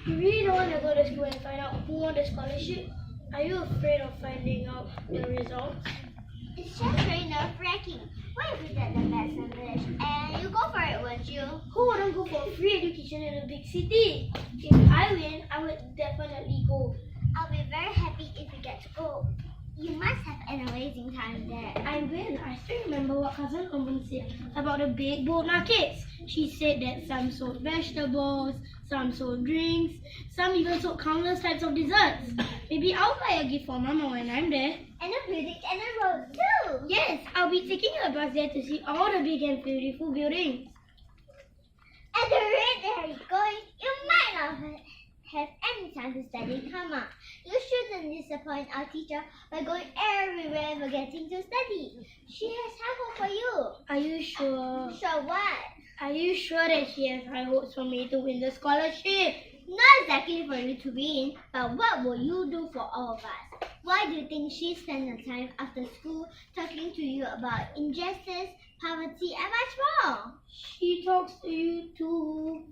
You really don't want to go to school and find out who won the scholarship? Are you afraid of finding out the results? It's just very nerve-wracking. What if you get the best English and you go for it, won't you? Who wouldn't go for free education in a big city? If I win, I would definitely go. I'll be very happy if you get to go. You must have an amazing time there. I will. I still remember what Cousin Omen said about the big boat markets. She said that some sold vegetables, some sold drinks, some even sold countless types of desserts. Maybe I'll buy a gift for Mama when I'm there. And a building and a road too. Yes, I'll be taking a bus there to see all the big and beautiful buildings. At the rate they are going, you might not have any time to study. Come on, you shouldn't disappoint our teacher by going everywhere and forgetting to study. She has high hope for you. Are you sure? Sure what? Are you sure that she has high hopes for me to win the scholarship? Not exactly for you to win, but what will you do for all of us? Why do you think she spends her time after school talking to you about injustice, poverty, and much more? She talks to you too.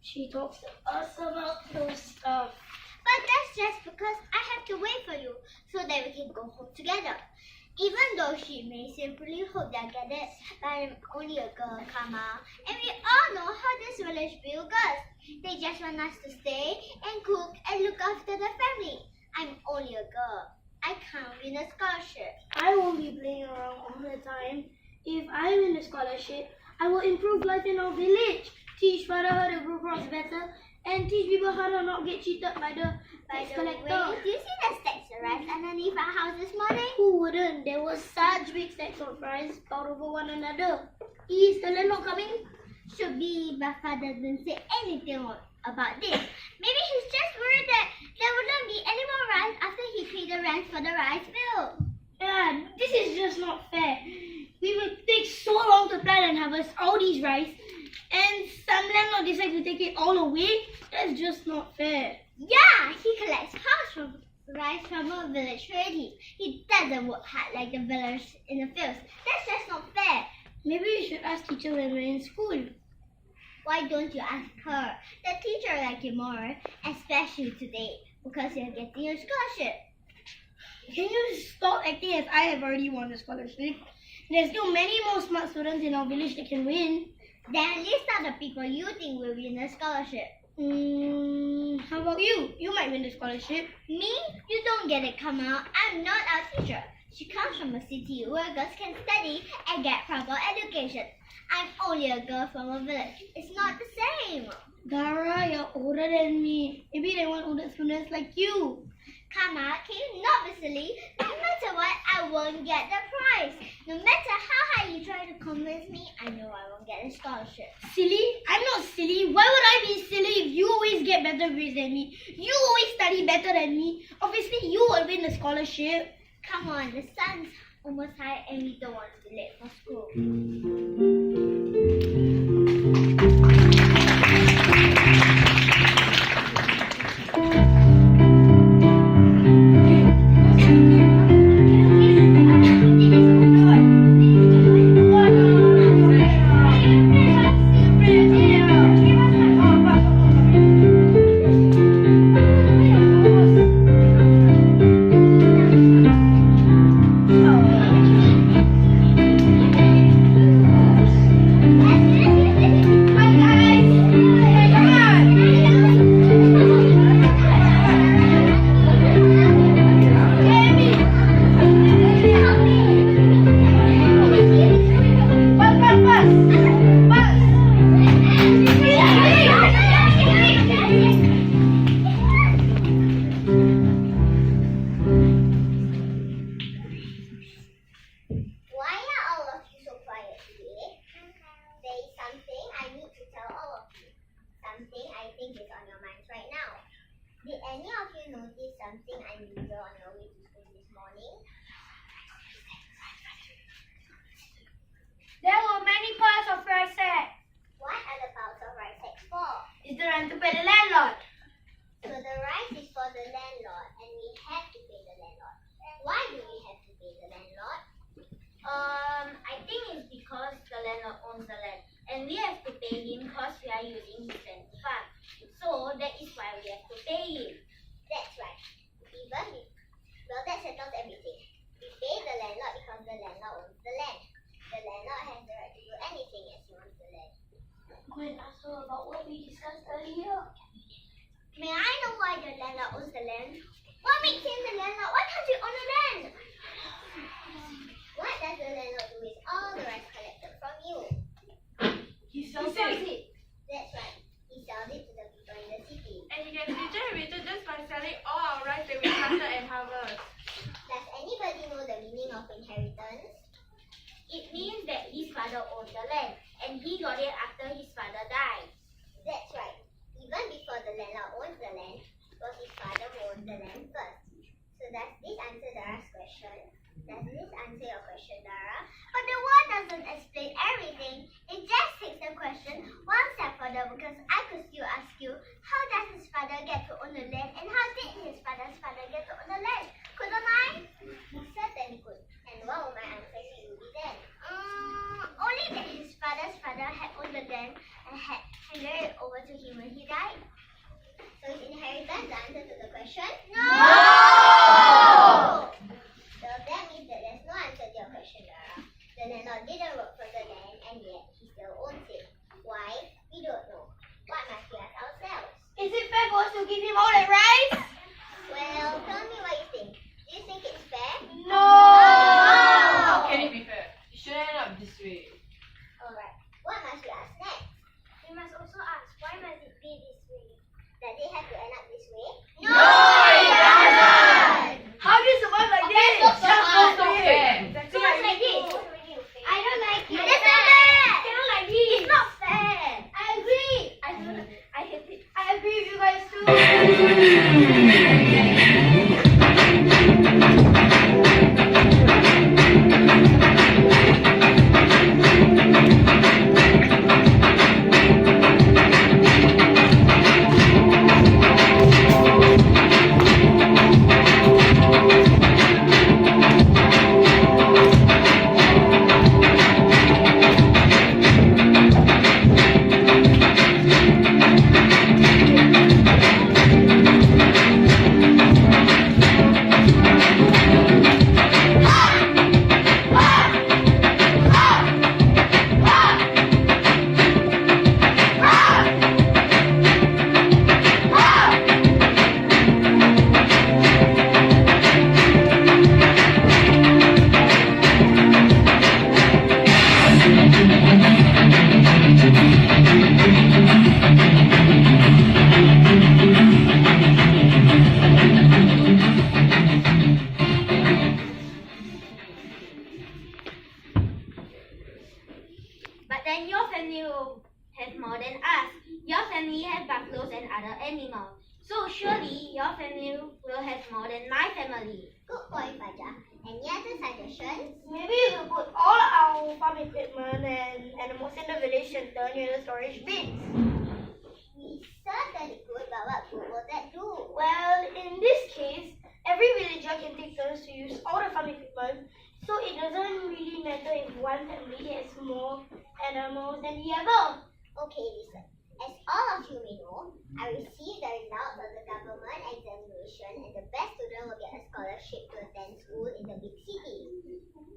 She talks to us about those stuff. But that's just because I have to wait for you so that we can go home together. Even though she may simply hope they'll get it, but I'm only a girl, Kama. And we all know how this village view goes. They just want us to stay and cook and look after the family. I'm only a girl. I can't win a scholarship. I won't be playing around all the time. If I win a scholarship, I will improve life in our village, teach father how to grow crops better, and teach people how to not get cheated by the tax collector. Do you see the stacks of rice underneath our house this morning? Who wouldn't? There were such big stacks of rice piled over one another. Is the landlord coming? Should be, but father didn't say anything about this. Maybe he's just worried that there wouldn't be any more rice after he paid the rent for the rice bill. Yeah, this is just not fair. We will take so long to plant and harvest all these rice, and some landlord decides to take it all away. That's just not fair. Yeah, he collects rice from a village trading. He doesn't work hard like the villagers in the fields. That's just not fair. Maybe we should ask teacher when we're in school. Why don't you ask her? The teacher likes you more, especially today, because you're getting your scholarship. Can you stop acting as I have already won the scholarship? There's still many more smart students in our village that can win. Then list out the people you think will win the scholarship. How about you? You might win the scholarship. Me? You don't get it, Kamal. I'm not our teacher. She comes from a city where girls can study and get proper education. I'm only a girl from a village. It's not the same. Dara, you're older than me. Maybe they want older students like you. Kama, can you not be silly? No matter what, I won't get the prize. No matter how hard you try to convince me, I know I won't get a scholarship. Silly? I'm not silly. Why would I be silly if you always get better grades than me? You always study better than me. Obviously, you will win the scholarship. Come on, the sun's almost high and we don't want to be late for school. Something unusual on your way to school this morning? There were many piles of rice sacks. What are the piles of rice sacks for? It's the rent to pay the landlord. So the rice is for the landlord and we have to pay the landlord. Why do we have to pay the landlord? I think it's because the landlord owns the land and we have to pay him because we are using his land to farm. So that is why we have to pay him. That's right. Well, that settles everything. We pay the landlord because the landlord owns the land. The landlord has the right to do anything as he wants the land. Go and ask her about what we discussed earlier. May I know why the landlord owns the land? What makes him the landlord? Why can't you own the land? What does the landlord do with all the rice collected from you? He sells it. That's right. He sells it to the people in the city. And he gets richer and richer just by selling all our rice that we planted and harvest. Does anybody know the meaning of inheritance? It means that his father owned the land and he got it after his father died. That's right. Even before the landlord owns the land, it was his father who owned the land first. So does this answer Dara's question? Does this answer your question, Dara? But the word doesn't explain everything. It just takes the question one step further because I could still ask you, how does his father get to own the land and how did his father's father get to own the land? Couldn't I? You certainly could. And what would my answer to you be then? Only that his father's father had owned the land and had handed it over to him when he died. So is inheritance the answer to the question? No! So that means that there's no But then your family will have more than us. Your family has buffaloes and other animals. So surely your family will have more than my family. Good point, Fajar. Any other suggestions? Maybe we will put all our farm equipment and animals in the village center near the storage bins. We certainly could, but what good will that do? Well, in this case, every villager can take turns to use all the farm equipment, so it doesn't really matter if one family has more animals than the other. Okay, listen. As all of you may know, I received the results of the government examination and the best student will get a scholarship to attend school in the big city.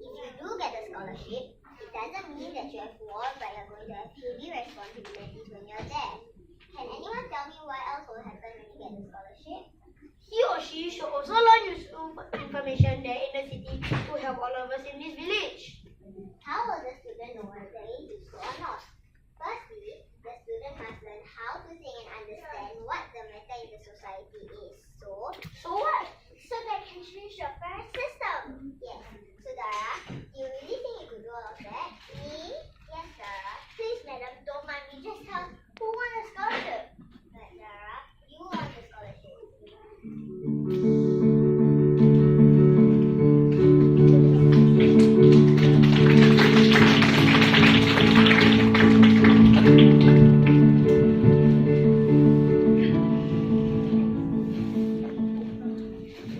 If you do get a scholarship, it doesn't mean that you have won, but you're going to have heavy responsibilities when you're there. Can anyone tell me what else will happen when you get the scholarship? He or she should also learn useful information there in the city to help all of us in this village. How will the student know whether they are useful or not? Firstly, the student must learn how to think and understand what the matter in the society is. So what? So that can change your parent system. Yes. So Dara, do you really think you could do all of that? Me? Yes, Dara. Please, madam, don't mind me. Just tell who won the scholarship. But Dara, you won the scholarship.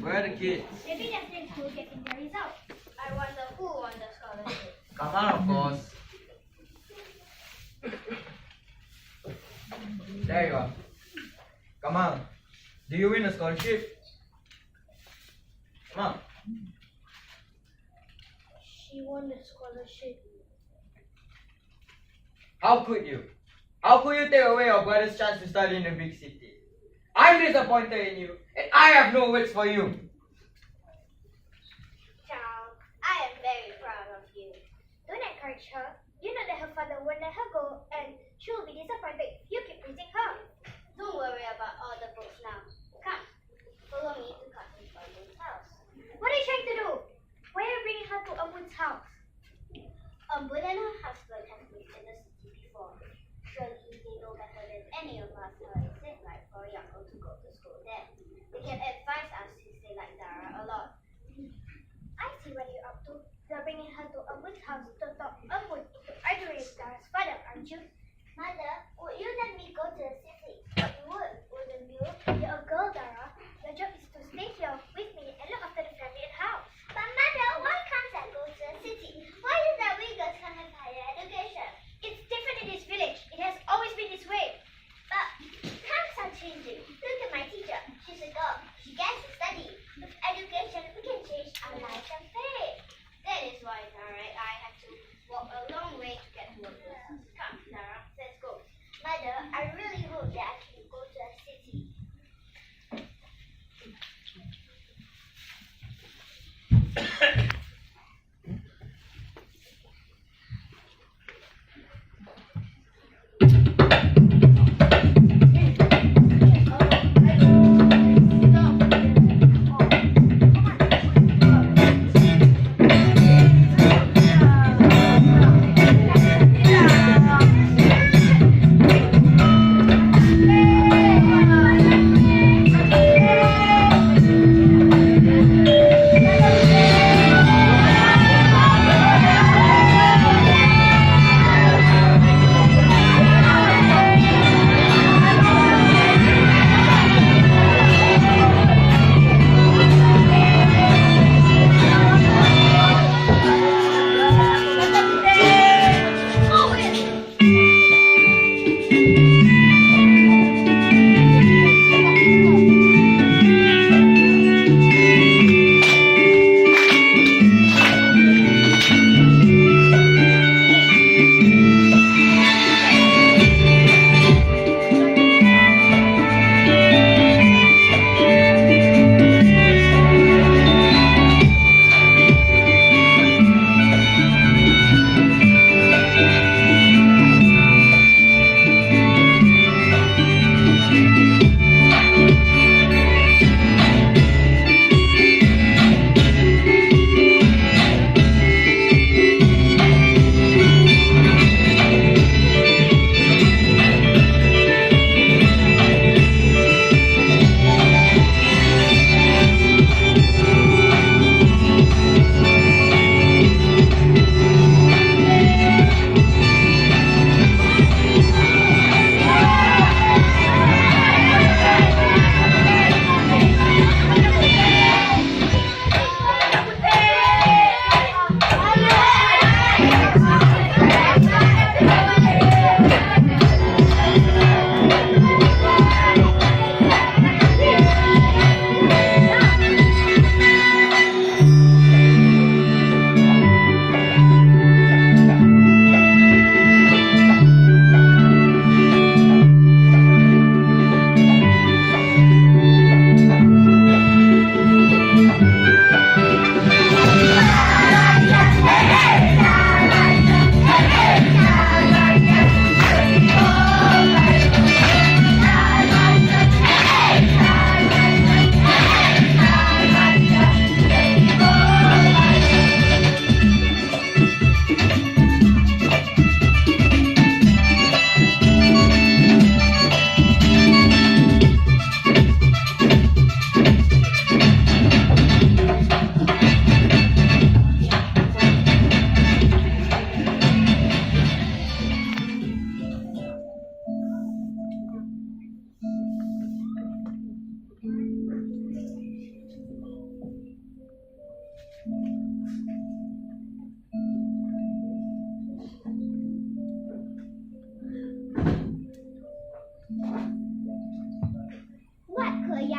Where are the kids? Maybe they're still in school getting their results. I wonder who won the scholarship. Come on, of course. There you are. Come on. Do you win a scholarship? Come on. She won the scholarship. How could you? How could you take away your brother's chance to study in the big city? I'm disappointed in you, and I have no words for you. Child, I am very proud of you. Don't encourage her. You know that her father won't let her go, and she will be disappointed if you keep praising her. Don't worry about all the books now. Come, follow me to Cousin Pauline's house. What are you trying to do? Why are you bringing her to Ambud's house? Ambud and her husband have lived in the city before. Surely they know better than any of us how it's like for a young girl to go to school there. They can advise us since they like Dara a lot. I see what you're up to. You're bringing her to Ambud's house to talk Ambud into arguing with Dara's father, aren't you? Mother, would you let me go to the city? You would, wouldn't you? You're a girl, Dara. Your job is to stay here with me and look after the family and house. But Mother, why can't I go to the city? Why is that we girls can't have higher education? It's different in this village. It has always been this way. But times are changing. Look at my teacher. She's a girl. She gets to study. With education, we can change our lives and fate. That is why Dara and I have to walk a long way to get to work. Come, Dara, let's go.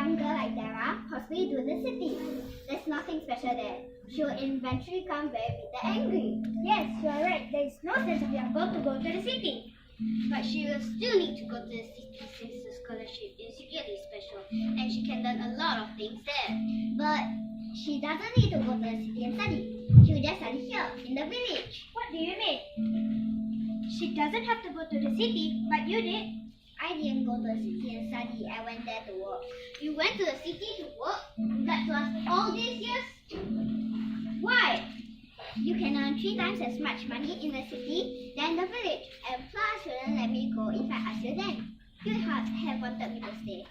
young girl like Dara possibly do in the city? There's nothing special there. She'll eventually come very bitter angry. Yes, you are right. There is no sense of young girl to go to the city. But she will still need to go to the city since the scholarship is really special and she can learn a lot of things there. But she doesn't need to go to the city and study. She'll just study here, in the village. What do you mean? She doesn't have to go to the city, but you did. I didn't go to the city and study. I went there to work. You went to the city to work? That was all these years? Why? You can earn 3 times as much money in the city than the village. And plus, you wouldn't let me go if I asked you then. You'd have wanted me to stay.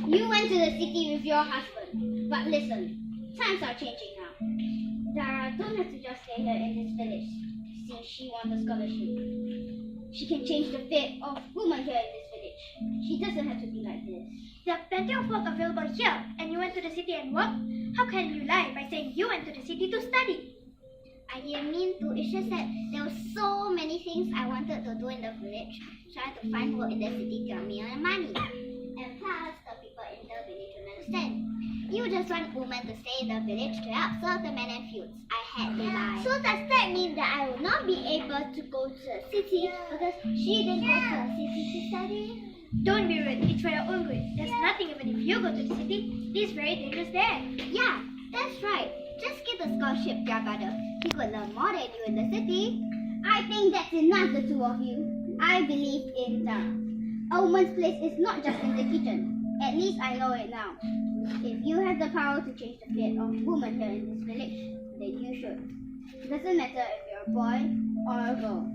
You went to the city with your husband. But listen, times are changing now. Dara don't have to just stay here in this village since she won the scholarship. She can change the fate of women here in this village. She doesn't have to be like this. There are plenty of work available here, and you went to the city and worked? How can you lie by saying you went to the city to study? I didn't mean to. It's just that there were so many things I wanted to do in the village. Trying to find work in the city got me on money. And plus, the people in the village don't understand. You just want women to stay in the village to help serve the men and fields. I had to lie. So does that mean that I will not be able to go to the city because she didn't go to the city to study? Don't be rude. It's for your own good. There's nothing even if you go to the city. It's very dangerous there. Yeah, that's right. Just give the scholarship to your brother. He could learn more than you in the city. I think that's enough, the two of you. I believe in Dara. A woman's place is not just in the kitchen. At least I know it now. If you have the power to change the fate of women here in this village, then you should. It doesn't matter if you're a boy or a girl.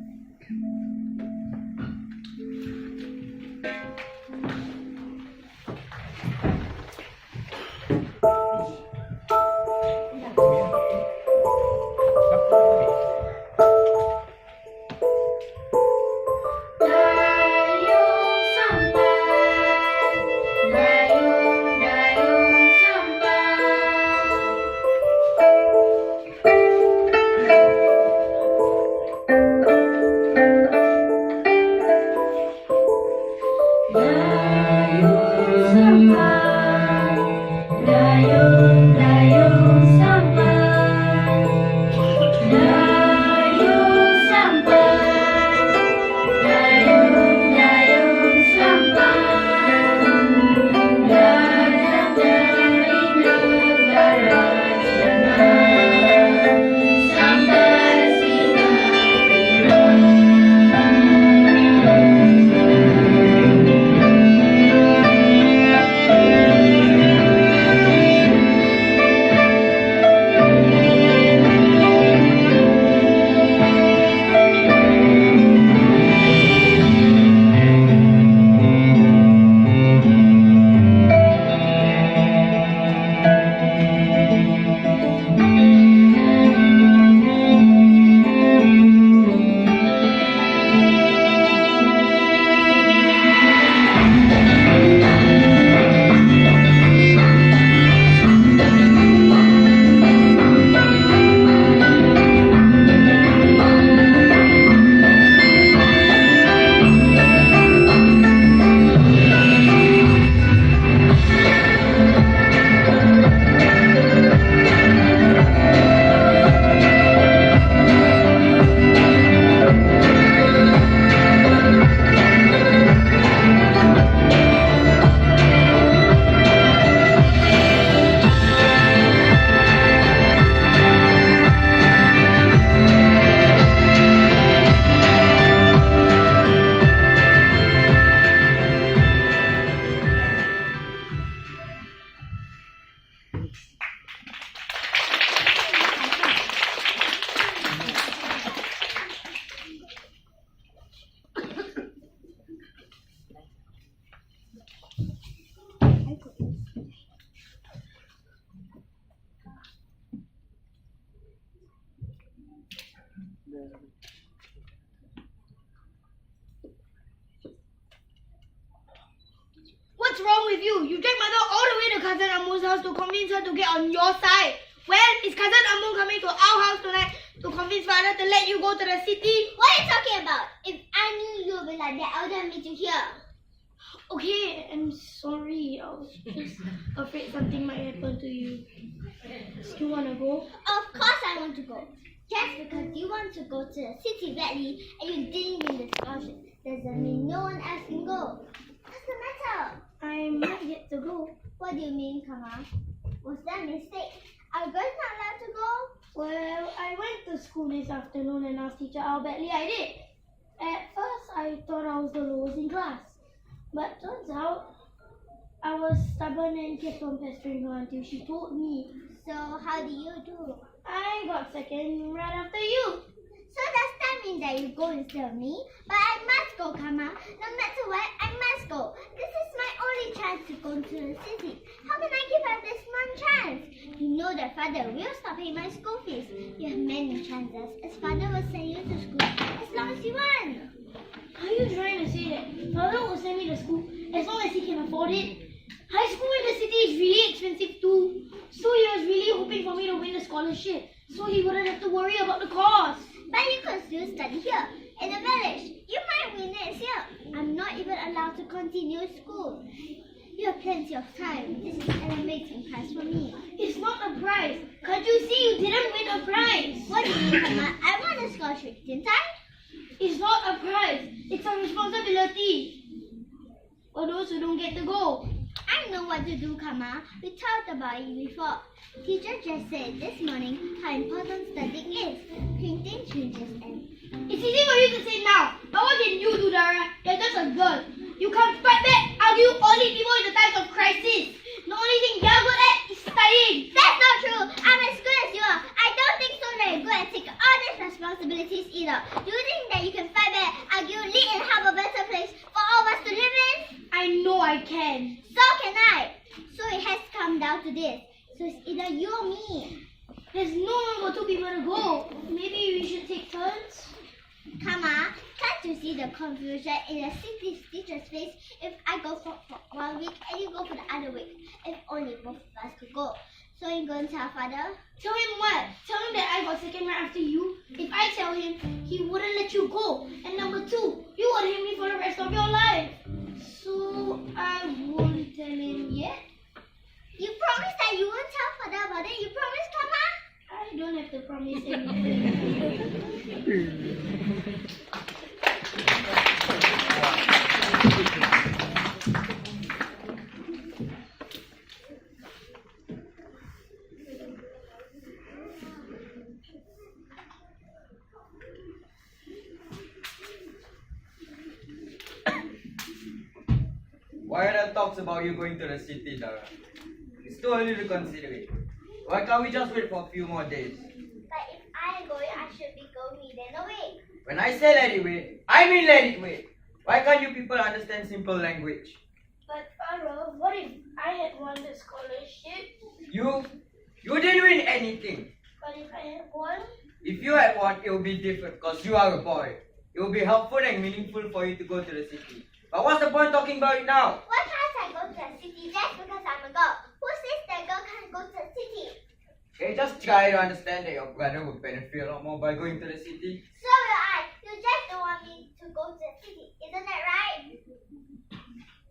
What's wrong with you? You dragged mother all the way to Cousin Amun's house to convince her to get on your side. Well, is Cousin Amun coming to our house tonight to convince father to let you go to the city? What are you talking about? If I knew you would be like that, I wouldn't meet you here. Okay, I'm sorry. I was just afraid something might happen to you. Do you want to go? Of course I want to go. Just because you want to go to the city badly and you didn't win the scholarship doesn't mean no one else can go. What's the matter? I might get to go. What do you mean, Kama? Was that a mistake? Are girls not allowed to go? Well, I went to school this afternoon and asked teacher how badly I did. At first, I thought I was the lowest in class. But turns out, I was stubborn and kept on pestering her until she told me. So how do you do? I got second right after you. So does that mean that you go instead of me? But I must go, Kama. No matter what, I must go. This is my only chance to go to the city. How can I give up this one chance? You know that father will stop paying my school fees. You have many chances, as father will send you to school as long as you want. Are you trying to say that father will send me to school as long as he can afford it? High school in the city is really expensive too. So he was really hoping for me to win the scholarship so he wouldn't have to worry about the cost. But you could still study here, in the village. You might win next year. I'm not even allowed to continue school. You have plenty of time. This is an amazing prize for me. It's not a prize. Can't you see you didn't win a prize? What do you mean, Mama? I won a scholarship, didn't I? It's not a prize. It's a responsibility for those who don't get to go. I know what to do, Kama. We talked about it before. Teacher just said this morning how important studying is. Printing changes and... It's easy for you to say now. But what can you do, Dara? You're just a girl. You can't fight back, argue, or lead people in the times of crisis. The only thing you're good at is studying. That's not true. I'm as good as you are. I don't think so very good at taking all these responsibilities either. Do you think that you can fight back, argue, lead, and have a better place for all of us to live in? I know I can. So can I. So it has come down to this. So it's either you or me. There's no one for two people to go. Maybe we should take turns. Kama, can't you see the confusion in the city teacher's face if I go for 1 week and you go for the other week? If only both of us could go. So you're going to tell father? Tell him what? Tell him that I got second right after you. If I tell him, he wouldn't let you go. And number two, you would hate me for the rest of your life. So I won't tell him yet. You promised that you won't tell father about it. You promised, Kama? I don't have to promise anything. Why are there talks about you going to the city, Dara? It's too early to consider it. Why can't we just wait for a few more days? But if I am going, I should be going within a week. When I say let it wait, I mean let it wait. Why can't you people understand simple language? But Ara, what if I had won the scholarship? You didn't win anything. But if I had won? If you had won, it would be different because you are a boy. It would be helpful and meaningful for you to go to the city. But what's the point talking about it now? Why can't I go to the city just because I'm a girl? Who says that girl can't go to the city? Okay, just try to understand that your brother would benefit a lot more by going to the city. So will I. You just don't want me to go to the city. Isn't that right?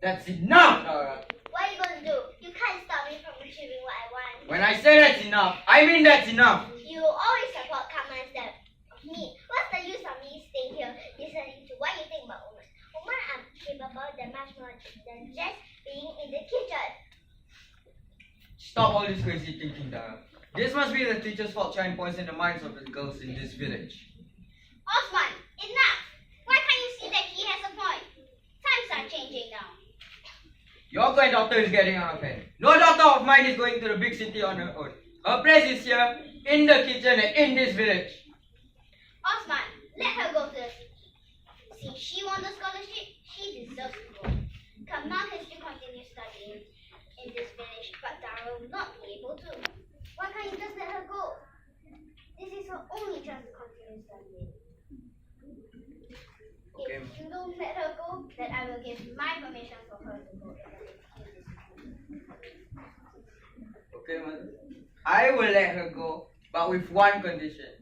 That's enough, Dara. What are you going to do? You can't stop me from achieving what I want. When I say that's enough, I mean that's enough. You always support Kama instead of me. What's the use of me staying here listening to what you think about women? Women are capable than much more than just being in the kitchen. Stop all this crazy thinking, Dara. This must be the teacher's fault trying to poison the minds of the girls in this village. Osman, enough! Why can't you see that he has a point? Times are changing now. Your granddaughter is getting out of hand. No daughter of mine is going to the big city on her own. Her place is here, in the kitchen and in this village. Osman, let her go to the city. Since she won the scholarship, she deserves to go. Kamal can still continue studying in this village, but Dara will not be able to. Why can't you just let her go? This is her only chance to continue studying. Okay. If you don't let her go, then I will give my permission for her to go. Okay, mother. I will let her go, but with one condition.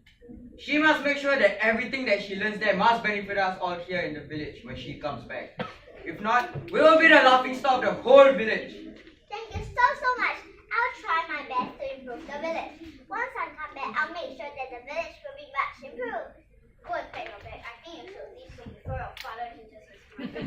She must make sure that everything that she learns there must benefit us all here in the village when she comes back. If not, we will be the laughing stock of the whole village. Thank you so much. I'll try my best to improve the village. Once I come back, I'll make sure that the village will be much improved. Good, Peggy. I think you should leave soon before your father teaches his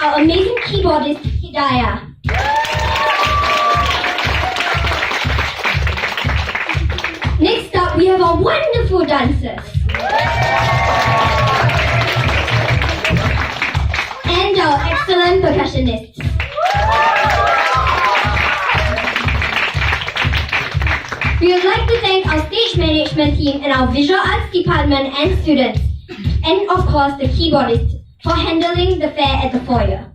our amazing keyboardist, Hidayah. Next up, we have our wonderful dancers. And our excellent percussionists. We would like to thank our stage management team and our visual arts department and students. And of course, the keyboardist for handling the fair at the foyer.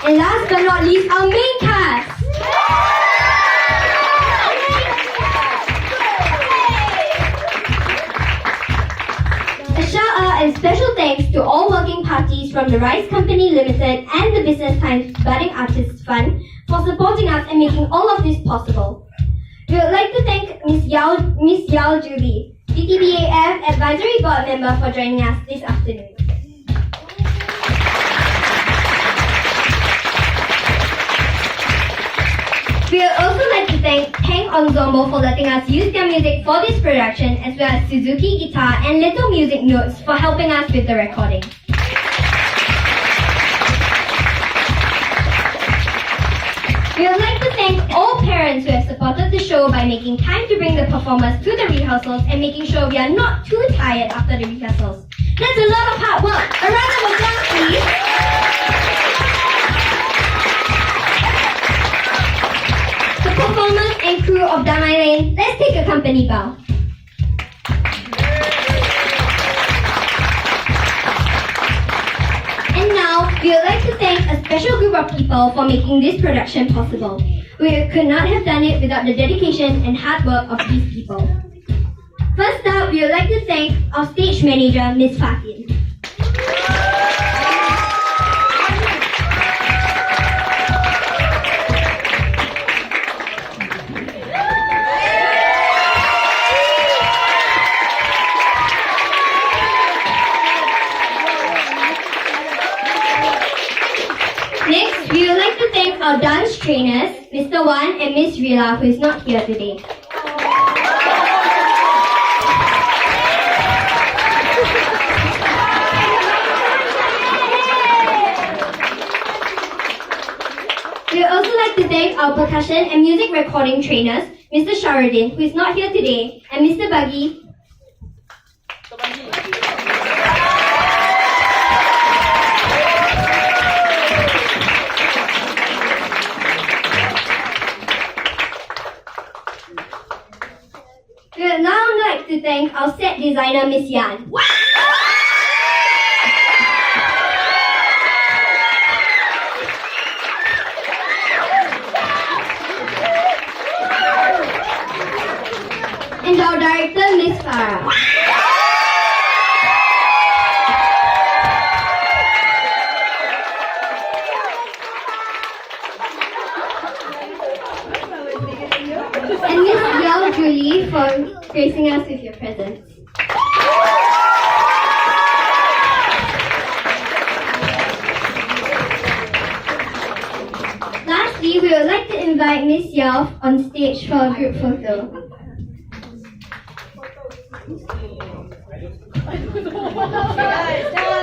And last but not least, our main cast. A shout out and special thanks to all working parties from the Rice Company Limited and the Business Times Budding Artists Fund for supporting us and making all of this possible. We would like to thank Miss Yao Julie, DTBAF Advisory Board Member, for joining us this afternoon. We would also like to thank Peng Ensemble for letting us use their music for this production, as well as Suzuki Guitar and Little Music Notes for helping us with the recording. We would like to thank all parents who have supported the show by making time to bring the performers to the rehearsals and making sure we are not too tired after the rehearsals. That's a lot of hard work. A round of applause, please. The performers and crew of Damai Lane, let's take a company bow. And now, we would like to thank a special group of people for making this production possible. We could not have done it without the dedication and hard work of these people. First up, we would like to thank our stage manager, Miss Fatin. Next, we would like to thank our dance trainers, Mr. Wan and Miss Rila, who is not here today. We would also like to thank our percussion and music recording trainers, Mr. Sharadin, who is not here today, and Mr. Buggy. We would now like to thank our set designer, Miss Yan. And our director, Miss Farah. And Miss Yao Julie for gracing us with your presence. Lastly, we would like to invite Miss Yao on stage for a group photo. Guys,